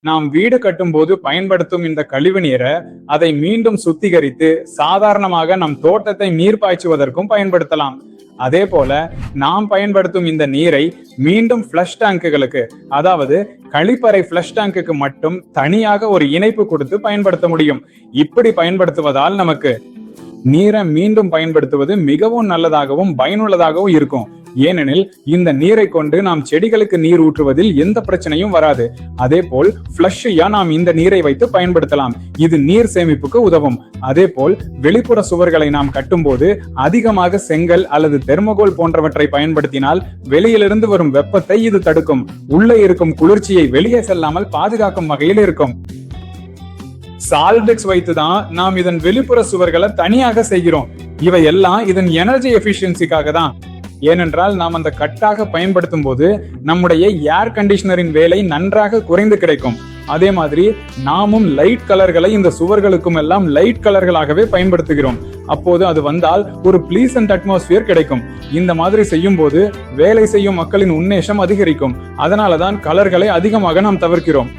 நாம் வீடு கட்டும் போது பயன்படுத்தும் இந்த கழிவு நீரை அதை மீண்டும் சுத்திகரித்து சாதாரணமாக நம் தோட்டத்தை நீர் பாய்ச்சுவதற்கும் பயன்படுத்தலாம். அதே போல நாம் பயன்படுத்தும் இந்த நீரை மீண்டும் ஃப்ளஷ் டேங்குகளுக்கு, அதாவது கழிப்பறை ஃப்ளஷ் டேங்குக்கு மட்டும் தனியாக ஒரு இணைப்பு கொடுத்து பயன்படுத்த முடியும். இப்படி பயன்படுத்துவதால் நமக்கு நீரை மீண்டும் பயன்படுத்துவது மிகவும் நல்லதாகவும் பயனுள்ளதாகவும் இருக்கும். ஏனெனில் இந்த நீரை கொண்டு நாம் செடிகளுக்கு நீர் ஊற்றுவதில் எந்த பிரச்சனையும் வராது. அதே போல் ஃப்ளஷ்ஷையா நாம் இந்த நீரை வைத்து பயன்படுத்தலாம். இது நீர் சேமிப்புக்கு உதவும். அதே போல் வெளிப்புற சுவர்களை நாம் கட்டும்போது அதிகமாக செங்கல் அல்லது தெர்மோகோல் போன்றவற்றை பயன்படுத்தினால் வெளியிலிருந்து வரும் வெப்பத்தை இது தடுக்கும். உள்ளே இருக்கும் குளிர்ச்சியை வெளியே செல்லாமல் பாதுகாக்கும் வகையில் இருக்கும். சால்டெக்ஸ் வைத்துதான் நாம் இதன் வெளிப்புற சுவர்களை தனியாக செய்கிறோம். இவை எல்லாம் இதன் எனர்ஜி எஃபிஷியன்சிக்காக தான். ஏனென்றால் நாம் அந்த கட்டாக பயன்படுத்தும் போது நம்முடைய ஏர் கண்டிஷனரின் வேலை நன்றாக குறைந்து கிடைக்கும். அதே மாதிரி நாமும் லைட் கலர்களை இந்த சுவர்களுக்கும் எல்லாம் லைட் கலர்களாகவே பயன்படுத்துகிறோம். அப்போது அது வந்தால் ஒரு ப்ளீசன்ட் அட்மாஸ்பியர் கிடைக்கும். இந்த மாதிரி செய்யும் போது வேலை செய்யும் மக்களின் உன்னேசம் அதிகரிக்கும். அதனாலதான் கலர்களை அதிகமாக நாம் தவிர்க்கிறோம்.